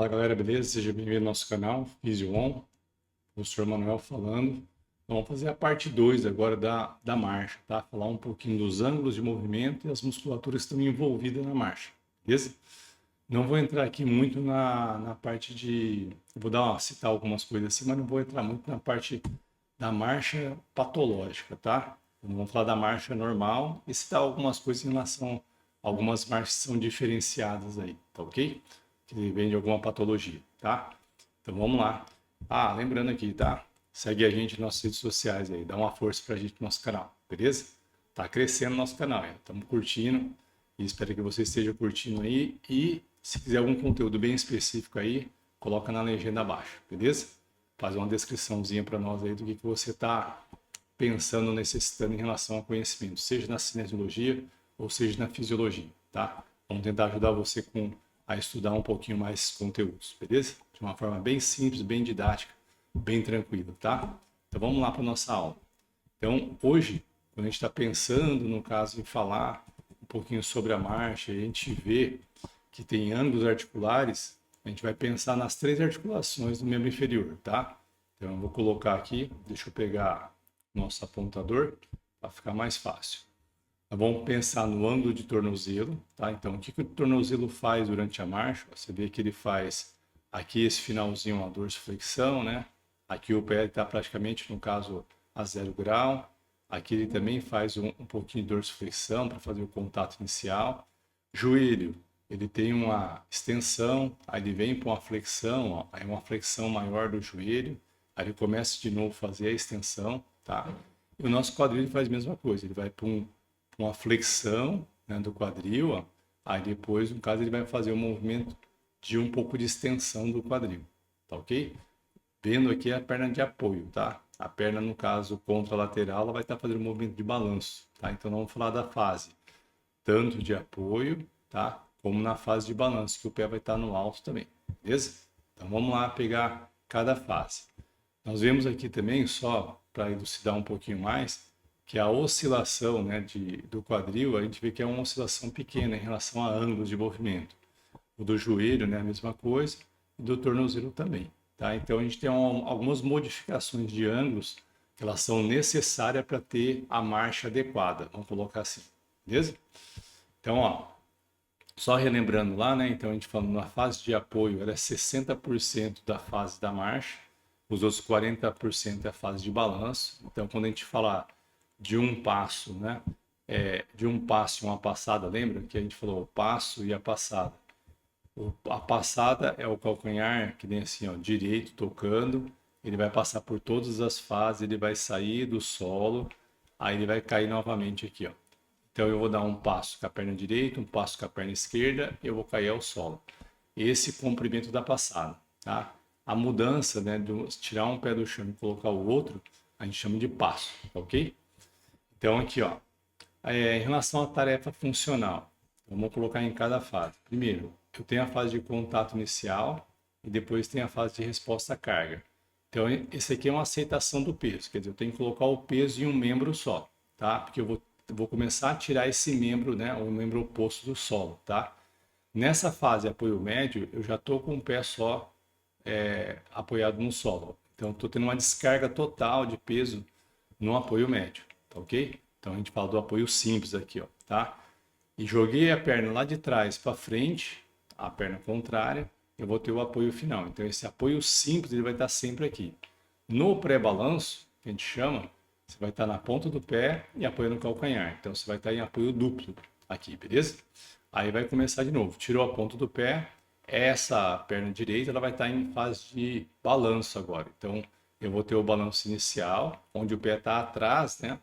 Fala galera, beleza? Seja bem-vindo ao nosso canal PhysioOn, professor Manuel falando. Então, vamos fazer a parte 2 agora da marcha, tá? Falar um pouquinho dos ângulos de movimento e as musculaturas que estão envolvidas na marcha, beleza? Não vou entrar aqui muito na parte de... Eu vou citar algumas coisas assim, mas não vou entrar muito na parte da marcha patológica, tá? Vamos falar da marcha normal e citar algumas coisas em relação a algumas marchas que são diferenciadas aí, tá ok? Que vem de alguma patologia, tá? Então vamos lá. Lembrando aqui, tá? Segue a gente nas nossas redes sociais aí, dá uma força pra gente no nosso canal, beleza? Tá crescendo o nosso canal, estamos curtindo e espero que você esteja curtindo aí e se quiser algum conteúdo bem específico aí, coloca na legenda abaixo, beleza? Faz uma descriçãozinha para nós aí do que você está pensando, necessitando em relação ao conhecimento, seja na cinesiologia ou seja na fisiologia, tá? Vamos tentar ajudar você a estudar um pouquinho mais conteúdos, beleza? De uma forma bem simples, bem didática, bem tranquila, tá? Então vamos lá para nossa aula. Então hoje, quando a gente está pensando, no caso, em falar um pouquinho sobre a marcha, a gente vê que tem ângulos articulares, a gente vai pensar nas 3 articulações do membro inferior, tá? Então eu vou colocar aqui, deixa eu pegar nosso apontador para ficar mais fácil. Vamos pensar no ângulo de tornozelo, tá? Então, o que o tornozelo faz durante a marcha? Você vê que ele faz aqui esse finalzinho, a dorsiflexão, né? Aqui o pé está praticamente, no caso, a 0 grau. Aqui ele também faz um pouquinho de dorsiflexão para fazer o contato inicial. Joelho, ele tem uma extensão, aí ele vem para uma flexão, ó, aí uma flexão maior do joelho, aí ele começa de novo a fazer a extensão, tá? E o nosso quadril ele faz a mesma coisa, ele vai para uma flexão, né, do quadril, ó. Aí depois, no caso, ele vai fazer um movimento de um pouco de extensão do quadril, tá ok? Vendo aqui a perna de apoio, tá? A perna, no caso, contralateral, ela vai estar fazendo um movimento de balanço, tá? Então, vamos falar da fase tanto de apoio, tá? Como na fase de balanço, que o pé vai estar no alto também, beleza? Então, vamos lá pegar cada fase. Nós vemos aqui também, só para elucidar um pouquinho mais, que a oscilação, né, do quadril, a gente vê que é uma oscilação pequena em relação a ângulos de movimento. O do joelho, né, a mesma coisa, e do tornozelo também, tá? Então a gente tem algumas modificações de ângulos que elas são necessárias para ter a marcha adequada, vamos colocar assim, beleza? Então, ó, só relembrando lá, né? Então a gente falando na fase de apoio, ela é 60% da fase da marcha, os outros 40% é a fase de balanço. Então, quando a gente falar de um passo, né? De um passo e uma passada, lembra que a gente falou o passo e a passada? A passada é o calcanhar, que vem assim, ó, direito, tocando, ele vai passar por todas as fases, ele vai sair do solo, aí ele vai cair novamente aqui, ó. Então eu vou dar um passo com a perna direita, um passo com a perna esquerda, eu vou cair ao solo. Esse comprimento da passada, tá? A mudança, né, de tirar um pé do chão e colocar o outro, a gente chama de passo, tá ok? Então aqui, ó, em relação à tarefa funcional, vamos colocar em cada fase. Primeiro, eu tenho a fase de contato inicial e depois tem a fase de resposta à carga. Então, esse aqui é uma aceitação do peso, quer dizer, eu tenho que colocar o peso em um membro só, tá? Porque eu vou começar a tirar esse membro, né, o membro oposto do solo, tá? Nessa fase apoio médio, eu já estou com o pé só apoiado no solo. Então, estou tendo uma descarga total de peso no apoio médio, tá ok? Então, a gente fala do apoio simples aqui, ó, tá? E joguei a perna lá de trás para frente, a perna contrária, eu vou ter o apoio final. Então, esse apoio simples ele vai estar sempre aqui. No pré-balanço, que a gente chama, você vai estar na ponta do pé e apoiando o calcanhar. Então, você vai estar em apoio duplo aqui, beleza? Aí vai começar de novo. Tirou a ponta do pé, essa perna direita ela vai estar em fase de balanço agora. Então, eu vou ter o balanço inicial, onde o pé está atrás, né,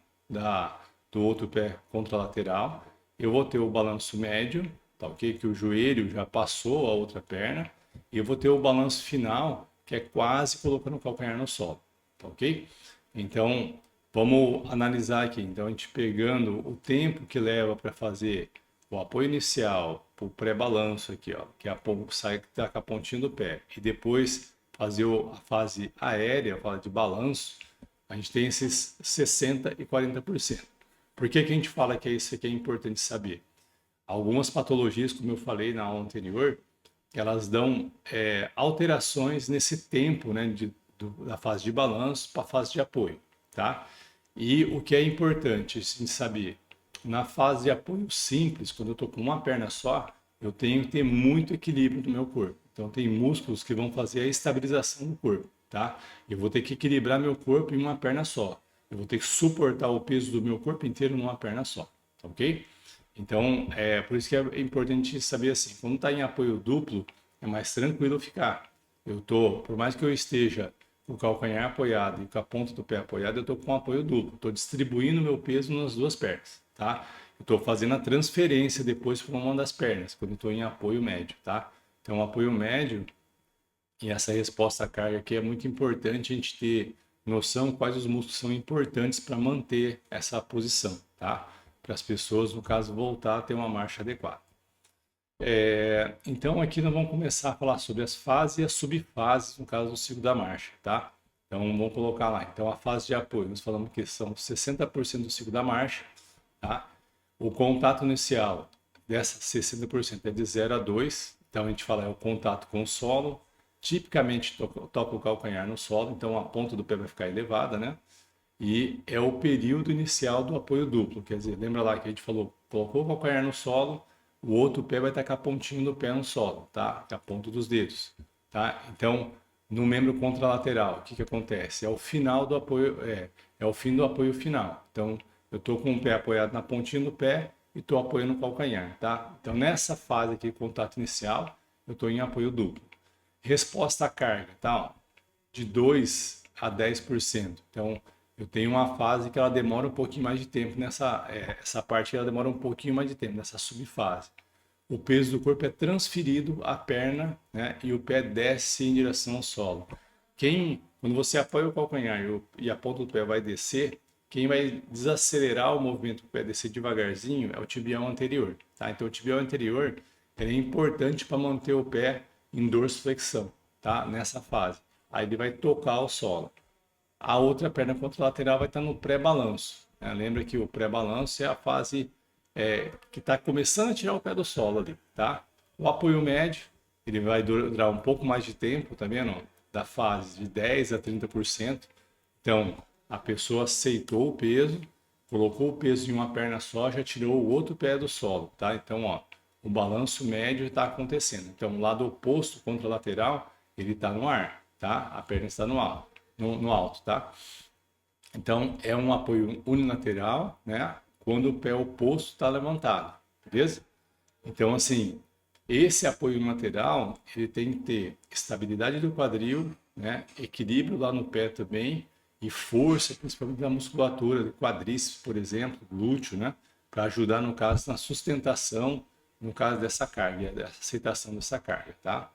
do outro pé contralateral. Eu vou ter o balanço médio, tá ok? Que o joelho já passou a outra perna. E eu vou ter o balanço final, que é quase colocando o calcanhar no solo, tá ok? Então, vamos analisar aqui. Então, a gente pegando o tempo que leva para fazer o apoio inicial, o pré-balanço aqui, ó, que é sai tá com a pontinha do pé, e depois fazer a fase aérea, a fase de balanço, a gente tem esses 60% e 40%. Por que a gente fala que isso aqui é importante saber? Algumas patologias, como eu falei na aula anterior, que elas dão alterações nesse tempo, né, da fase de balanço para a fase de apoio, tá? E o que é importante assim, saber, na fase de apoio simples, quando eu estou com uma perna só, eu tenho que ter muito equilíbrio no meu corpo. Então, tem músculos que vão fazer a estabilização do corpo, tá? Eu vou ter que equilibrar meu corpo em uma perna só. Eu vou ter que suportar o peso do meu corpo inteiro numa perna só, ok? Então, por isso que é importante saber assim, quando está em apoio duplo, é mais tranquilo ficar. Por mais que eu esteja com o calcanhar apoiado e com a ponta do pé apoiada, eu estou com um apoio duplo. Estou distribuindo meu peso nas duas pernas, tá? Estou fazendo a transferência depois para uma das pernas, quando estou em apoio médio, tá? Então, o apoio médio e essa resposta à carga aqui é muito importante a gente ter noção quais os músculos são importantes para manter essa posição, tá? Para as pessoas, no caso, voltar a ter uma marcha adequada. Então, aqui nós vamos começar a falar sobre as fases e as subfases, no caso do ciclo da marcha, tá? Então, vamos colocar lá. Então, a fase de apoio, nós falamos que são 60% do ciclo da marcha, tá? O contato inicial dessa 60% é de 0 a 2. Então, a gente fala é o contato com o solo. Tipicamente, toca o calcanhar no solo, então a ponta do pé vai ficar elevada, né? E é o período inicial do apoio duplo. Quer dizer, lembra lá que a gente falou, colocou o calcanhar no solo, o outro pé vai estar com a pontinha do pé no solo, tá? Com a ponta dos dedos, tá? Então, no membro contralateral, o que acontece? É o final do apoio, é o fim do apoio final. Então, eu estou com o pé apoiado na pontinha do pé e estou apoiando o calcanhar, tá? Então, nessa fase aqui, contato inicial, eu estou em apoio duplo. Resposta à carga, tá? De 2 a 10%. Então, eu tenho uma fase que ela demora um pouquinho mais de tempo essa parte ela demora um pouquinho mais de tempo nessa subfase. O peso do corpo é transferido à perna, né, e o pé desce em direção ao solo. Quando você apoia o calcanhar e a ponta do pé vai descer, quem vai desacelerar o movimento do pé descer devagarzinho é o tibial anterior, tá? Então o tibial anterior é importante para manter o pé em dorsiflexão, tá? Nessa fase. Aí ele vai tocar o solo. A outra perna contralateral vai estar no pré-balanço, né? Lembra que o pré-balanço é a fase que está começando a tirar o pé do solo ali, tá? O apoio médio, ele vai durar um pouco mais de tempo, tá vendo? Da fase de 10 a 30%. Então, a pessoa aceitou o peso, colocou o peso em uma perna só, já tirou o outro pé do solo, tá? Então, ó, o balanço médio está acontecendo. Então, o lado oposto, contralateral, ele está no ar, tá? A perna está no alto, tá? Então, é um apoio unilateral, né? Quando o pé oposto está levantado, beleza? Então, assim, esse apoio unilateral, ele tem que ter estabilidade do quadril, né? Equilíbrio lá no pé também e força, principalmente da musculatura, do quadríceps, por exemplo, glúteo, né? Para ajudar, no caso, na sustentação, no caso dessa carga, dessa aceitação dessa carga, tá?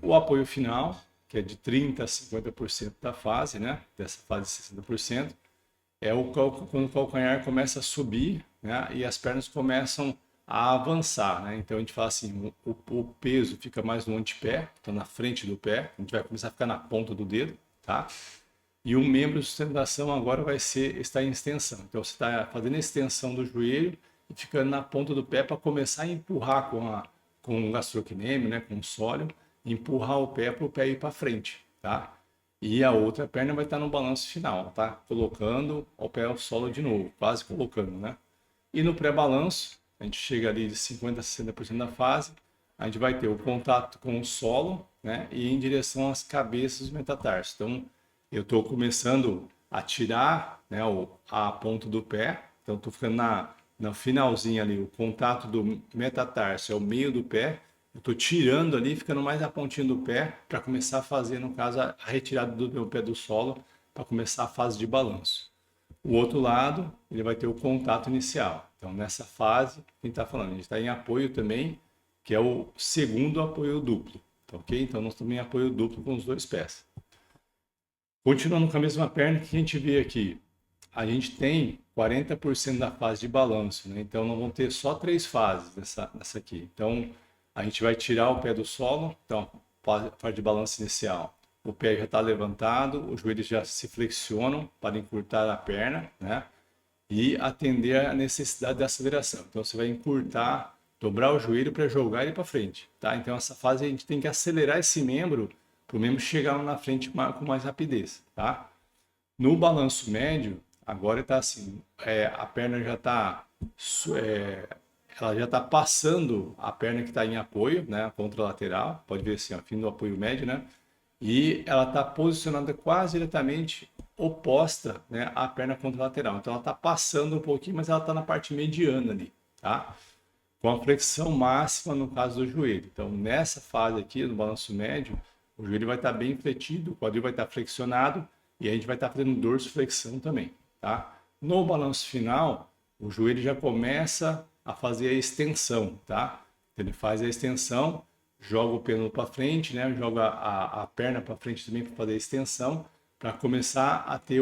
O apoio final, que é de 30% a 50% da fase, né? Dessa fase de 60%, quando o calcanhar começa a subir, né? E as pernas começam a avançar, né? Então a gente fala assim, o peso fica mais no antepé, então na frente do pé, a gente vai começar a ficar na ponta do dedo, tá? E o membro de sustentação agora está em extensão. Então você está fazendo a extensão do joelho e ficando na ponta do pé para começar a empurrar com o gastrocnêmio, né? Com o sóleo, empurrar o pé para o pé ir para frente, tá? E a outra perna vai estar no balanço final, tá? Colocando o pé ao solo de novo, quase colocando, né? E no pré-balanço, a gente chega ali de 50% a 60% da fase, a gente vai ter o contato com o solo, né? E em direção às cabeças dos metatarsos. Então, eu estou começando a tirar, né, a ponta do pé, então estou ficando na finalzinha ali, o contato do metatarso é o meio do pé, eu estou tirando ali, ficando mais a pontinha do pé, para começar a fazer, no caso, a retirada do meu pé do solo, para começar a fase de balanço. O outro lado, ele vai ter o contato inicial. Então, nessa fase, quem está falando, a gente está em apoio também, que é o segundo apoio duplo, tá ok? Então, nós estamos em apoio duplo com os dois pés. Continuando com a mesma perna que a gente vê aqui, a gente tem 40% da fase de balanço, né? Então, nós vamos ter só 3 fases nessa aqui. Então, a gente vai tirar o pé do solo, então, fase de balanço inicial. O pé já está levantado, os joelhos já se flexionam para encurtar a perna, né? E atender a necessidade de aceleração. Então, você vai encurtar dobrar o joelho para jogar ele para frente, tá? Então essa fase a gente tem que acelerar esse membro para o membro chegar lá na frente com mais rapidez, tá? No balanço médio, agora está assim, a perna já está ela já está passando a perna que está em apoio, né, a contralateral, pode ver assim, ó, fim do apoio médio, né, e ela está posicionada quase diretamente oposta, né, à perna contralateral. Então ela está passando um pouquinho, mas ela está na parte mediana ali, tá? Com a flexão máxima no caso do joelho. Então nessa fase aqui, no balanço médio, o joelho vai estar bem fletido, o quadril vai estar flexionado e a gente vai estar fazendo dorsiflexão também, tá? No balanço final, o joelho já começa a fazer a extensão, tá? Ele faz a extensão, joga o pêndulo para frente, né? Joga a perna para frente também para fazer a extensão, para começar a ter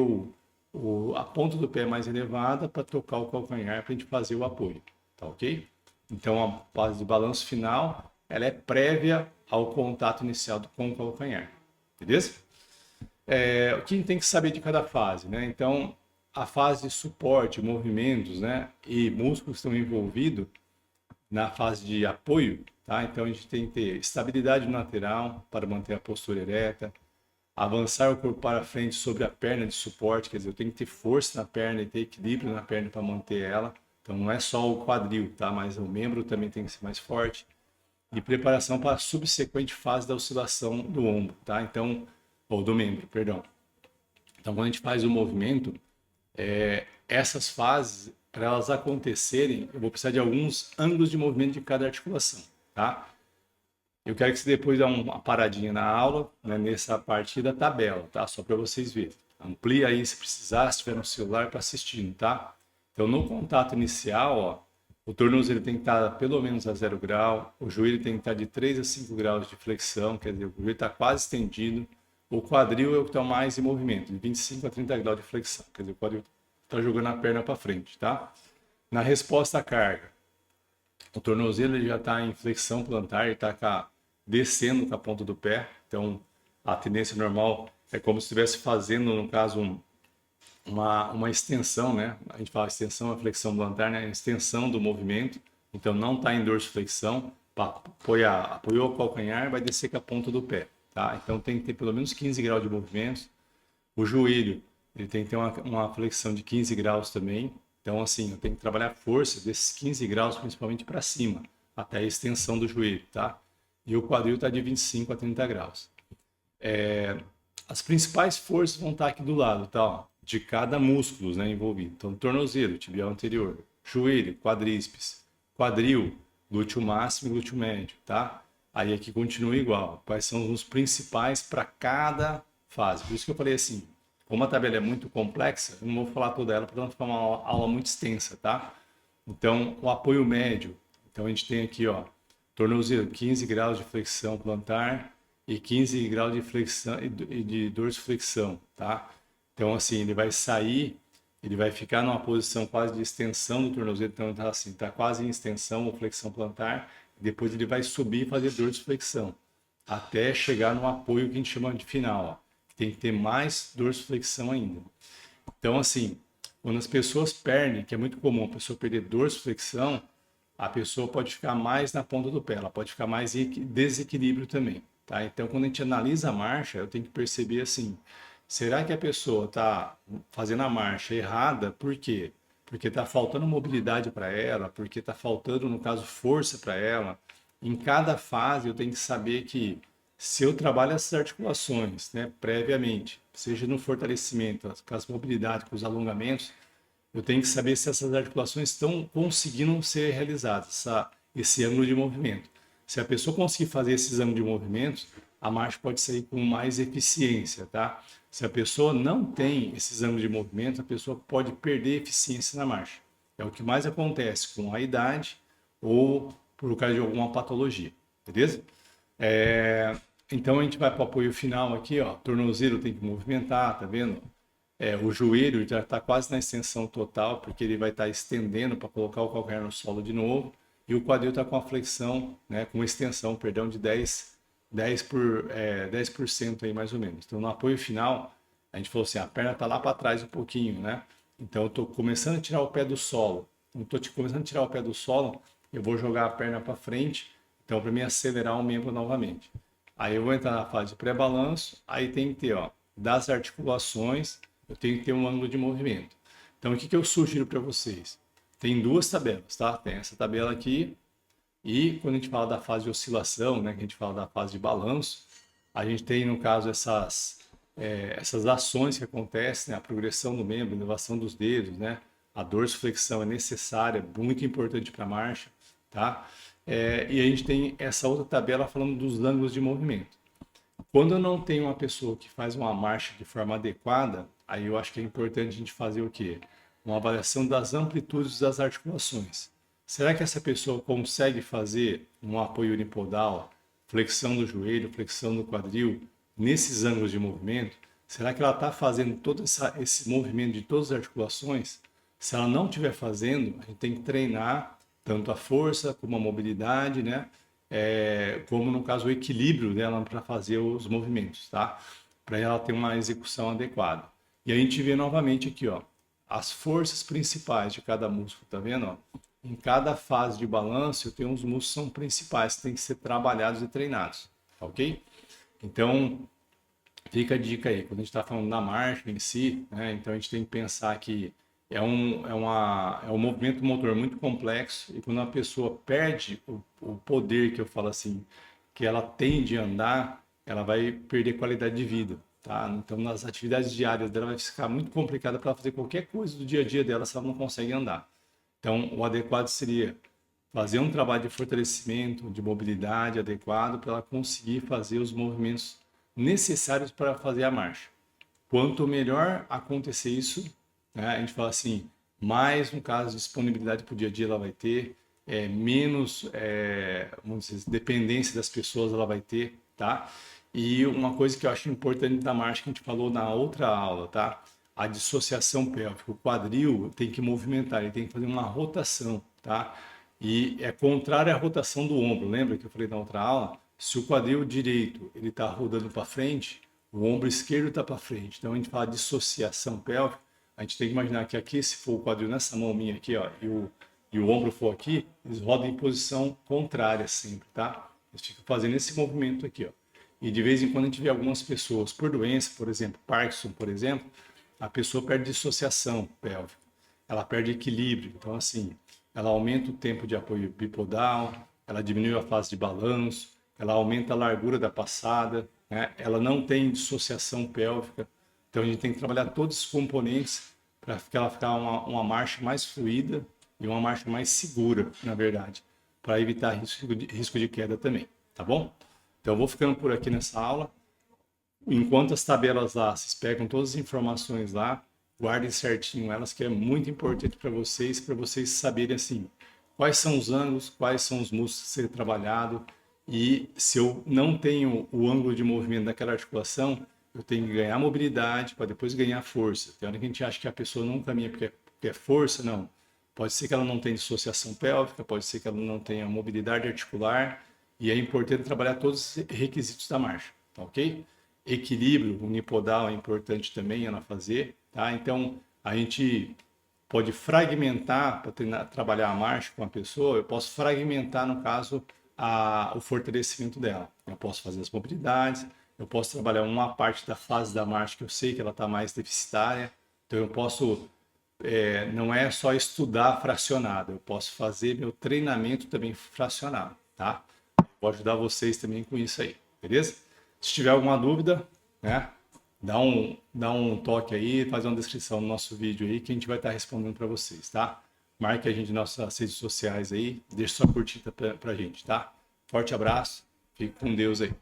a ponta do pé mais elevada para tocar o calcanhar para a gente fazer o apoio, tá ok? Então a fase de balanço final, ela é prévia ao contato inicial com o calcanhar, beleza? O que a gente tem que saber de cada fase, né? Então, a fase de suporte, movimentos, né? E músculos estão envolvidos na fase de apoio, tá? Então, a gente tem que ter estabilidade lateral para manter a postura ereta, avançar o corpo para frente sobre a perna de suporte, quer dizer, eu tenho que ter força na perna e ter equilíbrio na perna para manter ela. Então, não é só o quadril, tá? Mas o membro também tem que ser mais forte. E preparação para a subsequente fase da oscilação do ombro, tá? Então, ou do membro, perdão. Então, quando a gente faz o movimento, essas fases, para elas acontecerem, eu vou precisar de alguns ângulos de movimento de cada articulação, tá? Eu quero que você depois dê uma paradinha na aula, né, nessa parte da tabela, tá? Só para vocês verem. Amplia aí se precisar, se tiver no celular para assistindo, tá? Então, no contato inicial, ó, o tornozelo tem que estar pelo menos a 0 grau, o joelho tem que estar de 3 a 5 graus de flexão, quer dizer, o joelho está quase estendido, o quadril é o que está mais em movimento, de 25 a 30 graus de flexão, quer dizer, o quadril está jogando a perna para frente, tá? Na resposta à carga, o tornozelo ele já está em flexão plantar, ele está descendo com a ponta do pé, então a tendência normal é como se estivesse fazendo, no caso, uma extensão, né? A gente fala extensão, a flexão plantar, né? A extensão do movimento. Então não está em dorsiflexão, apoiou o calcanhar, vai descer com a ponta do pé, tá? Então tem que ter pelo menos 15 graus de movimento. O joelho, ele tem que ter uma flexão de 15 graus também. Então assim, eu tenho que trabalhar a força desses 15 graus principalmente para cima, até a extensão do joelho, tá? E o quadril está de 25 a 30 graus. As principais forças vão estar aqui do lado, tá? Ó, de cada músculo, né, envolvido. Então, tornozelo, tibial anterior, joelho, quadríceps, quadril, glúteo máximo e glúteo médio, tá? Aí aqui continua igual. Quais são os principais para cada fase? Por isso que eu falei assim, como a tabela é muito complexa, eu não vou falar toda ela para não ficar uma aula muito extensa, tá? Então, o apoio médio. Então, a gente tem aqui, ó, tornozelo, 15 graus de flexão plantar e 15 graus de flexão e de dorsiflexão, tá? Então, assim, ele vai sair, ele vai ficar numa posição quase de extensão do tornozelo, então tá assim, tá quase em extensão ou flexão plantar, depois ele vai subir e fazer dorsiflexão, até chegar no apoio que a gente chama de final, ó, que tem que ter mais dorsiflexão ainda. Então, assim, quando as pessoas perdem, que é muito comum a pessoa perder dorsiflexão, a pessoa pode ficar mais na ponta do pé, ela pode ficar mais em desequilíbrio também, tá? Então, quando a gente analisa a marcha, eu tenho que perceber assim, será que a pessoa está fazendo a marcha errada? Por quê? Porque está faltando mobilidade para ela, porque está faltando, no caso, força para ela. Em cada fase, eu tenho que saber que se eu trabalho essas articulações, né, previamente, seja no fortalecimento, com as mobilidades, com os alongamentos, eu tenho que saber se essas articulações estão conseguindo ser realizadas, esse ângulo de movimento. Se a pessoa conseguir fazer esses ângulos de movimentos, a marcha pode sair com mais eficiência, tá? Se a pessoa não tem esses ângulos de movimento, a pessoa pode perder eficiência na marcha. É o que mais acontece com a idade ou por causa de alguma patologia, beleza? Então a gente vai para o apoio final aqui, ó. Tornozelo tem que movimentar, tá vendo? O joelho já está quase na extensão total, porque ele vai estar estendendo para colocar o calcanhar no solo de novo. E o quadril está com a flexão, né, com extensão, perdão, de 10% aí mais ou menos. Então no apoio final, a gente falou assim, a perna está lá para trás um pouquinho, né? Então eu estou começando a tirar o pé do solo. Então estou começando a tirar o pé do solo, eu vou jogar a perna para frente, então para mim acelerar o membro novamente. Aí eu vou entrar na fase de pré-balanço, aí tem que ter, ó, das articulações, eu tenho que ter um ângulo de movimento. Então o que eu sugiro para vocês? Tem duas tabelas, tá? Tem essa tabela aqui, e quando a gente fala da fase de oscilação, né, que a gente fala da fase de balanço, a gente tem, no caso, essas ações que acontecem, né, a progressão do membro, a elevação dos dedos, né, a dorsiflexão é necessária, muito importante para a marcha, tá? E a gente tem essa outra tabela falando dos ângulos de movimento. Quando eu não tenho uma pessoa que faz uma marcha de forma adequada, aí eu acho que é importante a gente fazer o quê? Uma avaliação das amplitudes das articulações. Será que essa pessoa consegue fazer um apoio unipodal, flexão do joelho, flexão do quadril, nesses ângulos de movimento? Será que ela está fazendo todo esse movimento de todas as articulações? Se ela não estiver fazendo, a gente tem que treinar tanto a força como a mobilidade, né? Como no caso o equilíbrio dela para fazer os movimentos, tá? Para ela ter uma execução adequada. E a gente vê novamente aqui, ó, as forças principais de cada músculo, tá vendo? Ó? Em cada fase de balanço, eu tenho uns músculos que são principais, que têm que ser trabalhados e treinados, tá ok? Então, fica a dica aí, quando a gente está falando da marcha em si, né? Então a gente tem que pensar que é um movimento motor muito complexo, e quando a pessoa perde o poder, que eu falo assim, que ela tem de andar, ela vai perder qualidade de vida, tá? Então nas atividades diárias dela vai ficar muito complicada para ela fazer qualquer coisa do dia a dia dela se ela não consegue andar. Então o adequado seria fazer um trabalho de fortalecimento, de mobilidade adequado para ela conseguir fazer os movimentos necessários para fazer a marcha. Quanto melhor acontecer isso, né, a gente fala assim, mais, no caso, disponibilidade para o dia a dia ela vai ter, menos, vamos dizer, dependência das pessoas ela vai ter, tá? E uma coisa que eu acho importante da marcha, que a gente falou na outra aula, tá? A dissociação pélvica. O quadril tem que movimentar, ele tem que fazer uma rotação, tá? E é contrário à rotação do ombro. Lembra que eu falei na outra aula? Se o quadril direito ele está rodando para frente, o ombro esquerdo está para frente. Então a gente fala de dissociação pélvica. A gente tem que imaginar que aqui, se for o quadril nessa mão minha aqui, ó, e o ombro for aqui, eles rodam em posição contrária sempre, tá? Eles ficam fazendo esse movimento aqui, ó. E de vez em quando a gente vê algumas pessoas, por doença, por exemplo, Parkinson, por exemplo, a pessoa perde dissociação pélvica, ela perde equilíbrio. Então, assim, ela aumenta o tempo de apoio bipodal, ela diminui a fase de balanço, ela aumenta a largura da passada, né? Ela não tem dissociação pélvica. Então, a gente tem que trabalhar todos os componentes para ela ficar uma marcha mais fluida e uma marcha mais segura, na verdade, para evitar risco de queda também, tá bom? Então, eu vou ficando por aqui nessa aula. Enquanto as tabelas lá, vocês pegam todas as informações lá, guardem certinho elas, que é muito importante para vocês saberem assim, quais são os ângulos, quais são os músculos a ser trabalhado, e se eu não tenho o ângulo de movimento daquela articulação, eu tenho que ganhar mobilidade para depois ganhar força. Tem hora que a gente acha que a pessoa não caminha porque é força, não. Pode ser que ela não tenha dissociação pélvica, pode ser que ela não tenha mobilidade articular, e é importante trabalhar todos os requisitos da marcha, tá ok? Equilíbrio unipodal é importante também ela fazer, tá? Então, a gente pode fragmentar para trabalhar a marcha com a pessoa, eu posso fragmentar, no caso, o fortalecimento dela. Eu posso fazer as mobilidades, eu posso trabalhar uma parte da fase da marcha que eu sei que ela está mais deficitária, então eu posso, não é só estudar fracionado, eu posso fazer meu treinamento também fracionado, tá? Vou ajudar vocês também com isso aí, beleza? Se tiver alguma dúvida, né, dá um toque aí, faz uma descrição no nosso vídeo aí que a gente vai estar respondendo para vocês, tá? Marque a gente nas nossas redes sociais aí, deixe sua curtida pra gente, tá? Forte abraço, fique com Deus aí.